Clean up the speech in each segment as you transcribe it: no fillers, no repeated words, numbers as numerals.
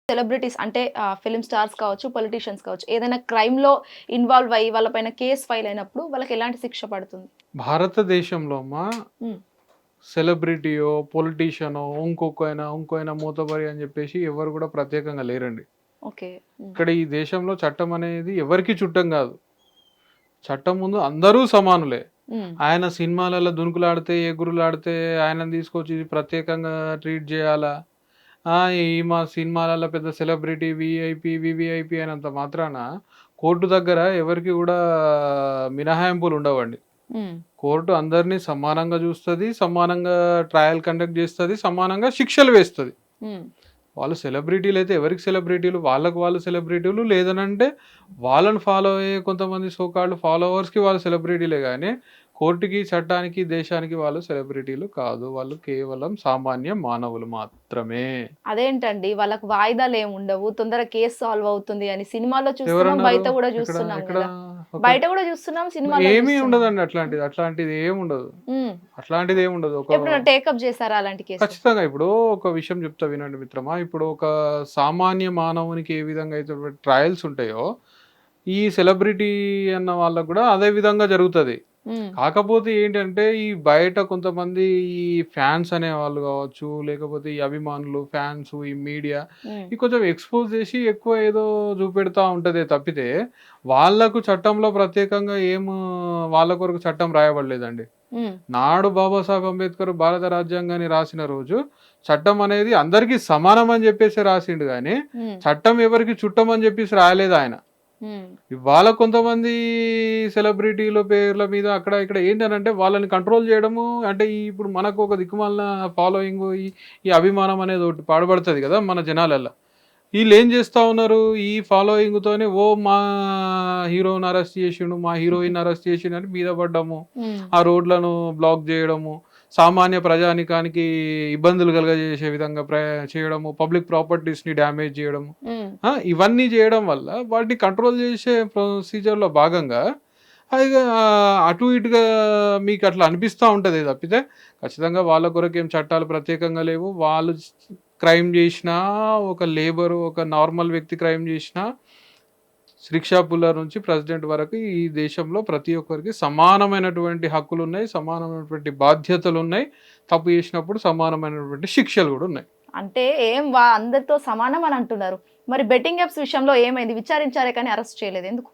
Celebrities అంటే film stars కావచ్చు, politicians కావచ్చు. ఏదైనా క్రైమ్‌లో ఇన్వాల్వ్ అయ్యి వాళ్ళ పైన కేస్ ఫైల్ అయినప్పుడు వాళ్ళకి ఎలాంటి శిక్ష పడుతుంది? భారతదేశంలో హ్మ్. సెలబ్రిటీయో, పొలిటీషియనో, ఇంకో ఆయన మూతబరి అని చెప్పేసి ఎవరు కూడా ప్రత్యేకంగా లేరండి. ఓకే. హ్మ్. ఇక్కడ ఈ దేశంలో చట్టం అనేది ఎవరికీ చుట్టం కాదు. చట్టం ముందు అందరూ సమానులే. హ్మ్. ఆయన సినిమాలలో దునుకులాడితే, ఎగురులాడితే ఆయనను తీసుకొచ్చి ప్రత్యేకంగా ట్రీట్ చేయాలా? మా సినిమాలలో పెద్ద సెలబ్రిటీ, వీఐపీ, వీవీఐపీ అయినంత మాత్రాన కోర్టు దగ్గర ఎవరికి కూడా మినహాయింపులు ఉండవండి. హ్మ్. కోర్టు అందరినీ సమానంగా చూస్తది, సమానంగా ట్రయల్ కండక్ట్ చేస్తది, సమానంగా శిక్షలు వేస్తది. హ్మ్. వాళ్ళు సెలబ్రిటీలు అయితే ఎవరికి సెలబ్రిటీలు? వాళ్ళకు వాళ్ళు సెలబ్రిటీలు. లేదనంటే వాళ్ళని ఫాలో అయ్యే కొంతమంది సోకాల్డ్ ఫాలోవర్స్‌కి వాళ్ళు సెలబ్రిటీలే గానీ, కోర్టుకి, చట్టానికి, దేశానికి వాళ్ళు సెలబ్రిటీలు కాదు. వాళ్ళు కేవలం సామాన్య మానవులు మాత్రమే. అదేంటండి వాళ్ళకి వాయిదాలేముండవు. తొందరగా కేస్ సాల్వ్ అవుతుంది అని సినిమాలో చూస్తున్నాం, ఎవరన్నారు? బయట గూడా ఎక్కడ? చూస్తున్నాం ఎక్కడ? గదా! ఒక బయట గూడా చూస్తున్నాం, సినిమాలో ఏమీ చూస్తున్నాం. ఉండదండి అట్లాంటిది. అట్లాంటిది ఏముండదు. హ్మ్. అట్లాంటిది ఏముండదు. ఎప్పుడైనా టేకప్ చేసారా అలాంటి కేసు? ఖచ్చితంగా ఇప్పుడు ఒక విషయం చెప్తా వినండి మిత్రమా. ఇప్పుడు ఒక సామాన్య మానవునికి ఏ విధంగా అయితే ట్రయల్స్ ఉంటాయో, ఈ సెలబ్రిటీ అన్న వాళ్ళకి కూడా అదే విధంగా జరుగుతది. హ్మ్. కాకపోతే ఏంటంటే ఈ బయట కొంతమంది ఈ ఫ్యాన్స్ అనేవాళ్ళు కావచ్చు, లేకపోతే ఈ అభిమానులు, ఫ్యాన్స్, ఈ మీడియా హ్మ్. ఈ కొంచెం ఎక్స్‌పోజ్ చేసి ఎక్కువ ఏదో చూపెడతా ఉంటదే తప్పితే, వాళ్ళకు చట్టంలో ప్రత్యేకంగా వాళ్ళ కొరకు చట్టం రాయబడలేదండి. హ్మ్. నాడు బాబాసాహెబ్ అంబేద్కర్ భారత రాజ్యాంగాన్ని రాసిన రోజు చట్టం అనేది అందరికీ సమానం అని చెప్పేసి రాసిండు గాని, హ్మ్. చట్టం ఎవరికి చుట్టం అని చెప్పేసి రాయలేదు ఆయన. హ్మ్. ఇవాళ కొంతమంది సెలబ్రిటీల పేర్ల మీద అక్కడ ఇక్కడ ఏంటనంటే వాళ్ళని కంట్రోల్ చేయడము అంటే ఇప్పుడు మనకు ఒక దిక్కుమాలిన ఫాలోయింగ్ ఈ అభిమానం అనేది ఒకటి పాడుపడుతుంది కదా మన జనాలల్లో. వీళ్ళు ఏం చేస్తా ఉన్నారు ఈ ఫాలోయింగ్ తోనే మా హీరోని అరెస్ట్ చేసిండు, మా హీరోయిన్ అరెస్ట్ చేసిండు అని మీద పడ్డము, హ్మ్. ఆ రోడ్లను బ్లాక్ చేయడము, సామాన్య ప్రజానికానికి ఇబ్బందులు కలగజేసే విధంగా చేయడము, పబ్లిక్ ప్రాపర్టీస్ని డ్యామేజ్ చేయడము, హ్మ్. ఇవన్నీ చేయడం వల్ల వాటిని కంట్రోల్ చేసే ప్రొసీజర్లో భాగంగా అది అటు ఇటుగా మీకు అట్లా అనిపిస్తూ ఉంటుంది తప్పితే ఖచ్చితంగా వాళ్ళ కొరకు ఏం చట్టాలు ప్రత్యేకంగా లేవు. వాళ్ళు క్రైమ్ చేసినా, ఒక లేబరు, ఒక నార్మల్ వ్యక్తి క్రైమ్ చేసినా, రిక్షా పుల్లర్ నుంచి ప్రెసిడెంట్ వరకు ఈ దేశంలో ప్రతి ఒక్కరికి సమానమైనటువంటి హక్కులు ఉన్నాయి, సమానమైనటువంటి బాధ్యతలు ఉన్నాయి. తప్పు చేసినప్పుడు సమానమైనటువంటి శిక్షలు కూడా ఉన్నాయి. అంటే అందరితో సమానం అని అంటున్నారు. మరి బెట్టింగ్ యాప్స్ విషయంలో ఏమైంది? విచారించారే కానీ అరెస్ట్ చేయలేదు. ఎందుకు?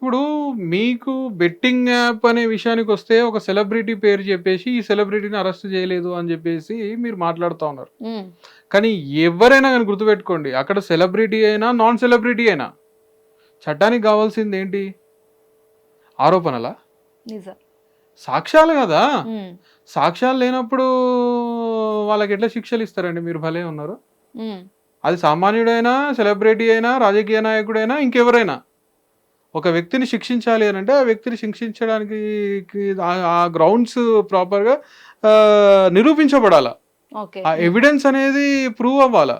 ఇప్పుడు మీకు బెట్టింగ్ యాప్ అనే విషయానికి వస్తే ఒక సెలబ్రిటీ పేరు చెప్పేసి ఈ సెలబ్రిటీని అరెస్ట్ చేయలేదు అని చెప్పేసి మీరు మాట్లాడుతూ ఉన్నారు. హ్మ్. కానీ ఎవరైనా కానీ గుర్తుపెట్టుకోండి, అక్కడ సెలబ్రిటీ అయినా నాన్ సెలబ్రిటీ అయినా చట్టానికి కావాల్సింది ఏంటి? ఆరోపణలా? నిజం. సాక్ష్యాలు కదా. హ్మ్. సాక్ష్యాలు లేనప్పుడు వాళ్ళకి ఎట్లా శిక్షలు ఇస్తారండి? మీరు భలే ఉన్నారు. హ్మ్. అది సామాన్యుడైనా, సెలబ్రిటీ అయినా, రాజకీయ నాయకుడైనా, ఇంకెవరైనా ఒక వ్యక్తిని శిక్షించాలి అని అంటే ఆ వ్యక్తిని శిక్షించడానికి ఆ గ్రౌండ్స్ ప్రాపర్గా నిరూపించబడాల. ఓకే. ఆ ఎవిడెన్స్ అనేది ప్రూవ్ అవ్వాలా.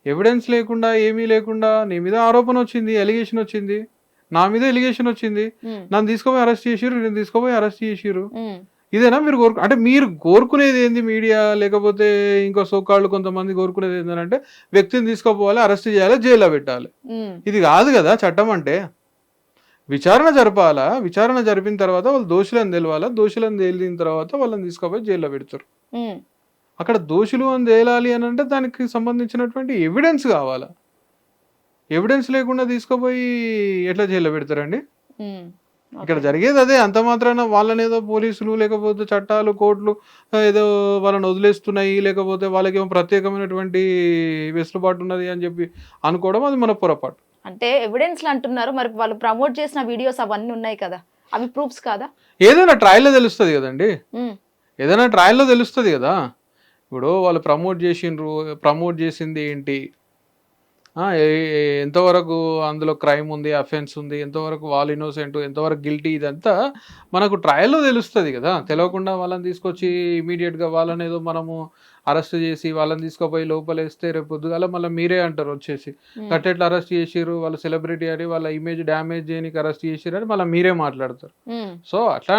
ఎవిడెన్స్ లేకుండా ఏమీ లేకుండా నీ మీద ఆరోపణ వచ్చింది, ఎలిగేషన్ వచ్చింది, నా మీద ఎలిగేషన్ వచ్చింది, హ్మ్. నన్ను తీసుకుపోయి అరెస్ట్ చేసిర్రు, నేను తీసుకుపోయి అరెస్ట్ చేసిర్రు. హ్మ్. ఇదేనా మీరు అంటే మీరు కోరుకునేది ఏంది? మీడియా లేకపోతే ఇంకో సోకాళ్ళు కొంతమంది కోరుకునేది ఏంటంటే వ్యక్తిని తీసుకుపోవాలి, అరెస్ట్ చేయాలి, జైల్లో పెట్టాలి. హ్మ్. ఇది కాదు కదా చట్టం అంటే. విచారణ జరపాలా, విచారణ జరిపిన తర్వాత వాళ్ళు దోషులని తెలవాలా, దోషులను తేలిన తర్వాత వాళ్ళని తీసుకుపోయి జైల్లో పెడతారు. హ్మ్. అక్కడ అక్కడ దోషులు అని తేలాలి అని అంటే దానికి సంబంధించినటువంటి ఎవిడెన్స్ కావాలా. ఎవిడెన్స్ లేకుండా తీసుకుపోయి ఎట్లా జైల్లో పెడతారండి? హ్మ్. ఇక్కడ ఓకే. జరిగేది అదే. అంత మాత్రాన వాళ్ళనేదో పోలీసులు లేకపోతే చట్టాలు, కోర్టులు ఏదో వాళ్ళని వదిలేస్తున్నాయి, లేకపోతే వాళ్ళకేమో ప్రత్యేకమైనటువంటి వెసులుబాటు ఉన్నది అని చెప్పి అనుకోవడం అది మన పొరపాటు. అంటే ఎవిడెన్స్‌లు అంటున్నారు. మరి వాళ్ళు ప్రమోట్ చేసిన వీడియోస్ అవన్నీ ఉన్నాయి కదా! అవి ప్రూఫ్స్ కాదా? ఏదైనా ట్రయల్‌లో తెలుస్తది కదండీ. హ్మ్. ఏదైనా ట్రయల్‌లో తెలుస్తది కదా. ఇప్పుడు వాళ్ళు ప్రమోట్ చేసిండ్రు, ప్రమోట్ చేసింది ఏంటి? ఎంతవరకు అందులో క్రైమ్ ఉంది, అఫెన్స్ ఉంది, ఎంతవరకు వాళ్ళు ఇన్నోసెంట్, ఎంతవరకు గిల్టీ ఇదంతా మనకు ట్రయల్‌లో తెలుస్తది కదా. తెలవకుండా వాళ్ళని తీసుకొచ్చి ఇమ్మీడియేట్‌గా వాళ్ళనేదో మనము అరెస్ట్ చేసి వాళ్ళని తీసుకుపోయి లోపలేస్తే రేపు పొద్దుగాల మళ్ళీ మీరే అంటారు వచ్చేసి. హ్మ్. గట్టెట్లా అరెస్ట్ చేసిర్రు, వాళ్ళు సెలబ్రిటీ అని వాళ్ళ ఇమేజ్ డ్యామేజ్ చేయనీకి అరెస్ట్ చేసిర్రని మళ్ళీ మీరే మాట్లాడతారు. హ్మ్. సో అట్లా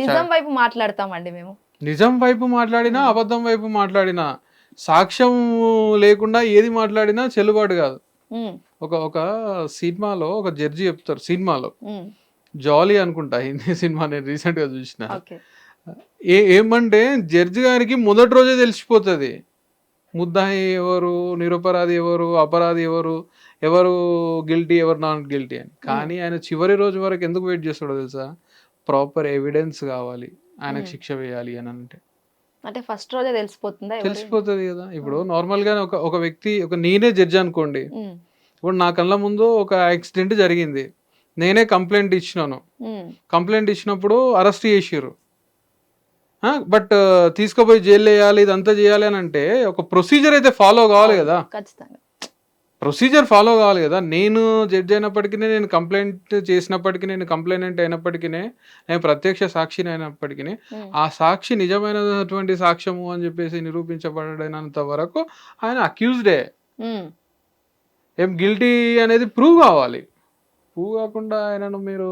నిజం వైపు మాట్లాడతామండి మేము. నిజం వైపు మాట్లాడినా, హ్మ్. అబద్ధం వైపు మాట్లాడినా సాక్ష్యం లేకుండా ఏది మాట్లాడినా చెల్లుబాటు కాదు. ఉమ్, ఒక సినిమాలో ఒక జడ్జి చెప్తారు, సినిమాలో ఉమ్, జాలీ అనుకుంటా హిందీ సినిమా, నేను రీసెంట్ గా చూసిన. ఓకే. ఏమంటే జడ్జి గారికి మొదటి రోజే తెలిసిపోతుంది ముద్దాయి ఎవరు, నిరపరాధి ఎవరు, అపరాధి ఎవరు, ఎవరు గిల్టీ ఎవరు నాన్ గిల్టీ అని. కానీ ఆయన చివరి రోజు వరకు ఎందుకు వెయిట్ చేస్తాడో తెలుసా? ప్రాపర్ ఎవిడెన్స్ కావాలి, ఆయనకు శిక్ష వేయాలి అని అంటే. అంటే ఫస్ట్ రోజే తెలిసిపోతుందా ఎవరు? తెలిసిపోతుంది కదా. ఇప్పుడు నార్మల్ గా ఒక వ్యక్తి, నేనే జడ్జి అనుకోండి, ఉమ్, ఇప్పుడు నా కళ్ళ ముందు ఒక యాక్సిడెంట్ జరిగింది, నేనే కంప్లైంట్ ఇచ్చినాను, ఉమ్, కంప్లైంట్ ఇచ్చినప్పుడు అరెస్ట్ చేసిర్రు, బట్ తీసుకుపోయి జైలు వేయాలి, ఇదంతా చేయాలి అని అంటే ఒక ప్రొసీజర్ అయితే ఫాలో కావాలి కదా. ఖచ్చితంగా ప్రొసీజర్ ఫాలో కావాలి కదా. నేను జడ్జి అయినప్పటికీ, నేను కంప్లైంట్ చేసినప్పటికీ, నేను కంప్లైనెంట్ అయినప్పటికీ, నేను ప్రత్యక్ష సాక్షిని అయినప్పటికీ, ఉమ్, ఆ సాక్షి నిజమైనటువంటి సాక్ష్యము అని చెప్పేసి నిరూపించబడినంత వరకు ఆయన అక్యూజ్డే. ఉమ్, ఏం గిల్టీ అనేది ప్రూవ్ కావాలి. ప్రూవ్ కాకుండా ఆయనను మీరు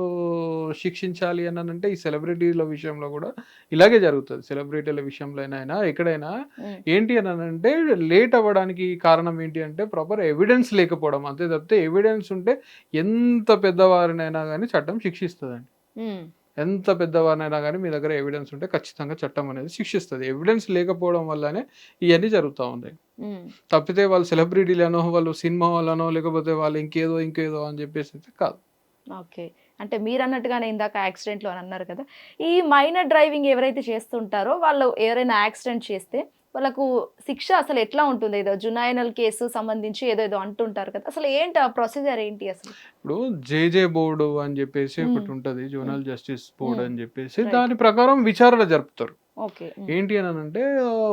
శిక్షించాలి అని అంటే ఈ సెలబ్రిటీల విషయంలో కూడా ఇలాగే జరుగుతుంది. సెలబ్రిటీల విషయంలో అయినా ఎక్కడైనా ఉమ్, ఏంటి అని అంటే లేట్ అవ్వడానికి కారణం ఏంటి అంటే ప్రాపర్ ఎవిడెన్స్ లేకపోవడం. అంతే తప్పితే ఎవిడెన్స్ ఉంటే ఎంత పెద్దవారినైనా కానీ చట్టం శిక్షిస్తుందండి. ఉమ్, ఎంత పెద్దవారినైనా కానీ మీ దగ్గర ఎవిడెన్స్ ఉంటే ఖచ్చితంగా చట్టం అనేది శిక్షిస్తుంది. ఎవిడెన్స్ లేకపోవడం వల్లనే ఇవన్నీ జరుగుతూ ఉన్నాయి. ఉమ్, తప్పితే వాళ్ళు సెలబ్రిటీలనో, వాళ్ళు సినిమా వాళ్ళనో, లేకపోతే వాళ్ళు ఇంకేదో అని చెప్పేసి అయితే కాదు. ఓకే. అంటే మీరు అన్నట్టుగానే ఇందాక యాక్సిడెంట్లు అని అన్నారు కదా, ఈ మైనర్ డ్రైవింగ్ ఎవరైతే చేస్తుంటారో వాళ్ళు ఎవరైనా యాక్సిడెంట్ చేస్తే వాళ్ళకు శిక్ష అసలు ఎట్లా ఉంటుంది? ఏదో జునైనల్ కేసు సంబంధించి ఏదో అంటుంటారు కదా, అసలు ఏంటి ఆ ప్రొసీజర్ ఏంటి అసలు? ఇప్పుడు జేజే బోర్డు అని చెప్పేసి మ్మ్. ఒకటి ఉంటుంది, జోనల్ జస్టిస్ బోర్డు మ్మ్. అని చెప్పేసి, Right. దాని ప్రకారం విచారణ జరుపుతారు. ఓకే. ఏంటి అని అంటే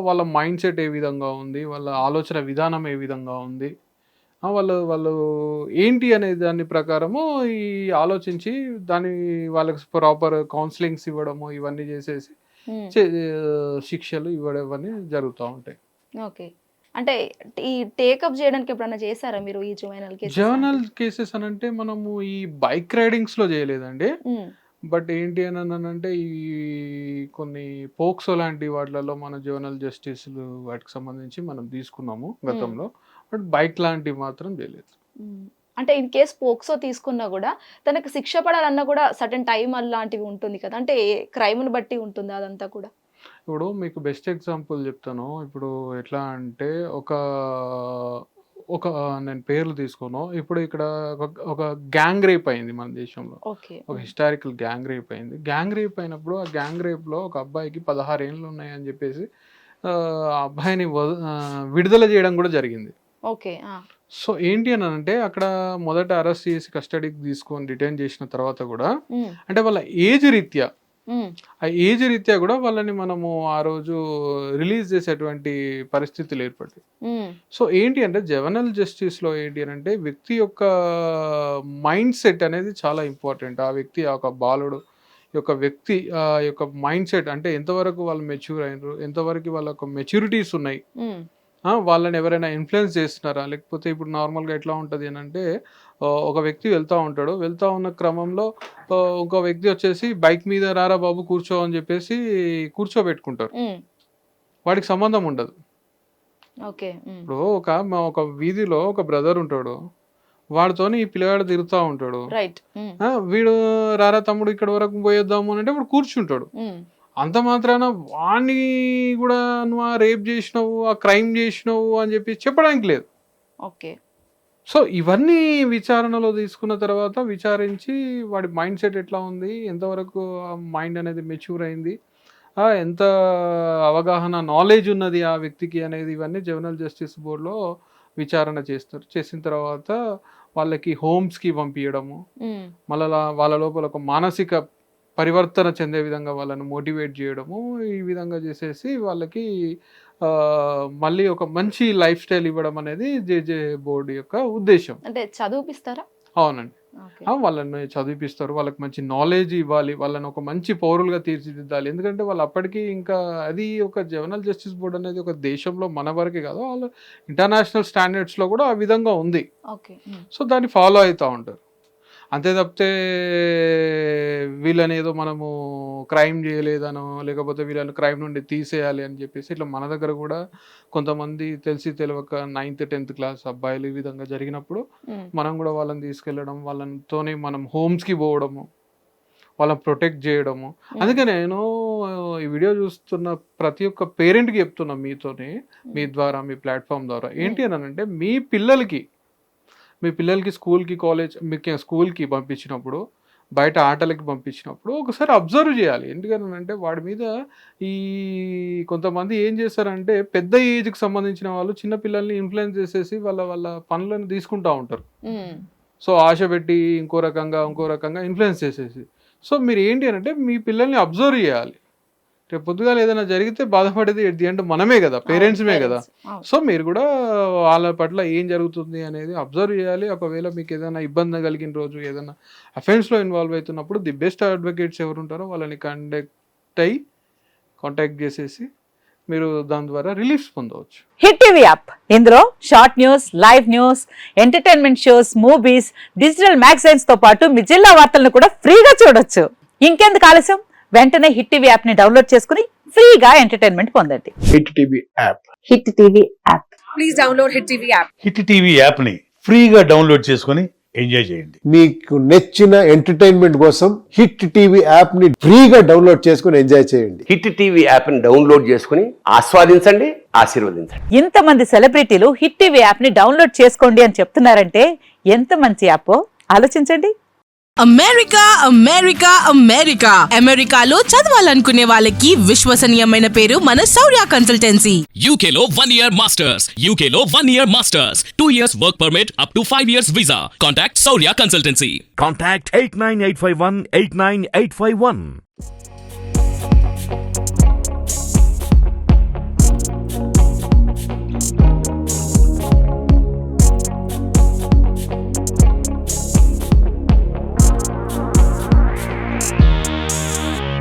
వాళ్ళ మైండ్ సెట్ ఏ విధంగా ఉంది, వాళ్ళ ఆలోచన విధానం ఏ విధంగా ఉంది, వాళ్ళు ఏంటి అనే దాని ప్రకారము ఈ ఆలోచించి దాని వాళ్ళకి ప్రాపర్ కౌన్సిలింగ్స్ ఇవ్వడము, ఇవన్నీ చేసేసి శిక్షలు ఇవ్వడం ఇవన్నీ జరుగుతూ ఉంటాయి. ఓకే. అంటే ఈ టేకప్ చేయడానికి ఎప్పుడైనా చేశారా మీరు ఈ జువైనల్ కేసు? జర్నల్ కేసెస్ అని అంటే మనము ఈ బైక్ రైడింగ్స్ లో చేయలేదండి. బట్ ఏంటి అని అంటే ఈ కొన్ని పోక్సో లాంటి వాటిలలో మన జర్నల్ జస్టిస్లు వాటికి సంబంధించి మనం తీసుకున్నాము గతంలో. బట్ బైక్ లాంటివి మాత్రం చేయలేదు. అంటే ఇన్ కేస్ పోక్సో తీసుకున్నా కూడా తనకు శిక్ష పడాలన్నా కూడా సర్టెన్ టైం అలాంటివి ఉంటుంది కదా, అంటే క్రైమ్ని బట్టి ఉంటుంది అదంతా కూడా. ఇప్పుడు మీకు బెస్ట్ ఎగ్జాంపుల్ చెప్తాను. ఇప్పుడు ఎట్లా అంటే ఒక నేను పేర్లు తీసుకోను. ఇప్పుడు ఇక్కడ ఒక గ్యాంగ్ రేప్ అయింది మన దేశంలో. ఓకే. ఒక హిస్టారికల్ గ్యాంగ్ రేప్ అయింది. గ్యాంగ్ రేప్ అయినప్పుడు ఆ గ్యాంగ్ రేప్లో ఒక అబ్బాయికి 16 ఏళ్ళు ఉన్నాయని చెప్పేసి ఆ అబ్బాయిని విడుదల చేయడం కూడా జరిగింది. ఓకే. సో ఏంటి అని అంటే అక్కడ మొదట అరెస్ట్ చేసి కస్టడీకి తీసుకొని డిటైన్ చేసిన తర్వాత కూడా అంటే వాళ్ళ ఏజ్ రీత్యా కూడా వాళ్ళని మనము ఆ రోజు రిలీజ్ చేసేటువంటి పరిస్థితులు ఏర్పడ్డాయి. సో ఏంటి అంటే జవనల్ జస్టిస్ లో ఏంటి అని అంటే వ్యక్తి యొక్క మైండ్ సెట్ అనేది చాలా ఇంపార్టెంట్. ఆ వ్యక్తి ఒక బాలుడు యొక్క వ్యక్తి యొక్క మైండ్ సెట్ అంటే ఎంతవరకు వాళ్ళు మెచ్యూర్ అయినారు, ఎంతవరకు వాళ్ళ యొక్క మెచ్యూరిటీస్ ఉన్నాయి, వాళ్ళని ఎవరైనా ఇన్ఫ్లుయెన్స్ చేస్తున్నారా, లేకపోతే ఇప్పుడు నార్మల్గా ఎట్లా ఉంటుంది అని అంటే ఒక వ్యక్తి వెళ్తా ఉన్న క్రమంలో ఇంకో వ్యక్తి వచ్చేసి బైక్ మీద రారా బాబు కూర్చో అని చెప్పేసి కూర్చోబెట్టుకుంటారు. వాడికి సంబంధం ఉండదు. ఇప్పుడు ఒక వీధిలో ఒక బ్రదర్ ఉంటాడు, వాడితోని ఈ పిల్లగాడు తిరుగుతూ ఉంటాడు. వీడు రారా తమ్ముడు ఇక్కడ వరకు పోయేద్దాము అని అంటే వాడు కూర్చుంటాడు. అంత మాత్రాన వాణ్ణి కూడా నువ్వు రేప్ చేసినావు, ఆ క్రైమ్ చేసినావు అని చెప్పి చెప్పడానికి లేదు. ఓకే. సో ఇవన్నీ విచారణలో తీసుకున్న తర్వాత విచారించి వాడి మైండ్ సెట్ ఎట్లా ఉంది, ఎంతవరకు మైండ్ అనేది మెచ్యూర్ అయింది, ఎంత అవగాహన నాలెడ్జ్ ఉన్నది ఆ వ్యక్తికి అనేది ఇవన్నీ జవనల్ జస్టిస్ బోర్డులో విచారణ చేస్తారు. చేసిన తర్వాత వాళ్ళకి హోమ్స్కి పంపించడము, మళ్ళీ వాళ్ళ లోపల ఒక మానసిక పరివర్తన చెందే విధంగా వాళ్ళని మోటివేట్ చేయడము, ఈ విధంగా చేసేసి వాళ్ళకి మళ్ళీ ఒక మంచి లైఫ్ స్టైల్ ఇవ్వడం అనేది జేజే బోర్డు యొక్క ఉద్దేశం. అంటే చదివిపిస్తారా? అవునండి, వాళ్ళని చదివిపిస్తారు, వాళ్ళకి మంచి నాలెడ్జ్ ఇవ్వాలి, వాళ్ళని ఒక మంచి పౌరులుగా తీర్చిదిద్దాలి. ఎందుకంటే వాళ్ళు అప్పటికి ఇంకా అది ఒక జవనల్ జస్టిస్ బోర్డు అనేది ఒక దేశంలో మన వరకే కాదు, వాళ్ళు ఇంటర్నేషనల్ స్టాండర్డ్స్లో కూడా ఆ విధంగా ఉంది. సో దాన్ని ఫాలో అవుతూ ఉంటారు. అంతే తప్పితే వీళ్ళని ఏదో మనము క్రైమ్ చేయలేదనో లేకపోతే వీళ్ళని క్రైమ్ నుండి తీసేయాలి అని చెప్పేసి ఇట్లా మన దగ్గర కూడా కొంతమంది తెలిసి తెలియక 9th 10th క్లాస్ అబ్బాయిలు ఈ విధంగా జరిగినప్పుడు మనం కూడా వాళ్ళని తీసుకెళ్ళడం, వాళ్ళతోనే మనం హోమ్స్కి పోవడము, వాళ్ళని ప్రొటెక్ట్ చేయడము. అందుకే నేను ఈ వీడియో చూస్తున్న ప్రతి ఒక్క పేరెంట్కి చెప్తున్నా మీతోనే, మీ ద్వారా, మీ ప్లాట్ఫామ్ ద్వారా ఏంటి అని అంటే మీ పిల్లలకి స్కూల్కి మీకు స్కూల్కి పంపించినప్పుడు, బయట ఆటలకి పంపించినప్పుడు ఒకసారి అబ్జర్వ్ చేయాలి. ఎందుకనంటే వాడి మీద ఈ కొంతమంది ఏం చేస్తారంటే పెద్ద ఏజ్కి సంబంధించిన వాళ్ళు చిన్న పిల్లల్ని ఇన్ఫ్లుయెన్స్ చేసేసి వాళ్ళ పనులను తీసుకుంటూ ఉంటారు. సో ఆశ పెట్టి ఇంకో రకంగా ఇన్ఫ్లుయెన్స్ చేసేసి. సో మీరు ఏంటి అంటే మీ పిల్లల్ని అబ్జర్వ్ చేయాలి. రేపు పొద్దుగా ఏదైనా జరిగితే బాధపడేది ఎట్ ది ఎండ్ మనమే కదా, పేరెంట్స్మే కదా. సో మీరు కూడా వాళ్ళ పట్ల ఏం జరుగుతుంది అనేది అబ్జర్వ్ చేయాలి. ఒకవేళ మీకు ఏదైనా ఇబ్బంది కలిగిన రోజు, ఏదైనా అఫెన్స్లో ఇన్వాల్వ్ అవుతున్నప్పుడు ది బెస్ట్ అడ్వకేట్స్ ఎవరు ఉంటారో వాళ్ళని కాంటాక్ట్ చేసేసి మీరు దాని ద్వారా రిలీఫ్ పొందవచ్చు. హిట్ టీవీ యాప్, ఇందులో short news, live news, entertainment shows, movies, digital magazines తో పాటు మీ జిల్లా వార్తలను కూడా ఫ్రీగా చూడొచ్చు. ఇంకెందుకు ఆలస్యం, వెంటనే హిట్ టీవీ యాప్ ని డౌన్లోడ్ చేసుకుని ఫ్రీగా ఎంటర్టైన్మెంట్ పొందండి. Hit TV app. Hit TV app. Please download hit TV app. Hit TV app ని ఫ్రీగా డౌన్లోడ్ చేసుకొని ఎంజాయ్ చేయండి. మీకు నచ్చిన ఎంటర్టైన్మెంట్ కోసం హిట్ టీవీ యాప్ ని ఫ్రీగా డౌన్లోడ్ చేసుకుని ఎంజాయ్ చేయండి. హిట్ టీవీ యాప్ ని డౌన్లోడ్ చేసుకుని ఆస్వాదించండి, ఆశీర్వదించండి. ఇంతమంది సెలబ్రిటీలు హిట్ టీవీ యాప్ ని డౌన్లోడ్ చేసుకోండి అని చెప్తున్నారంటే ఎంత మంచి యాప్ ఆలోచించండి. అమెరికా అమెరికా అమెరికా అమెరికాలో చదవాలనుకునే వాళ్ళకి విశ్వసనీయమైన పేరు మన శౌర్య కన్సల్టెన్సీ. UK లో 1 year masters. UK లో 1 year masters. 2 years work permit up to 5 years visa. Contact Saurya Consultancy. Contact 89851 89851.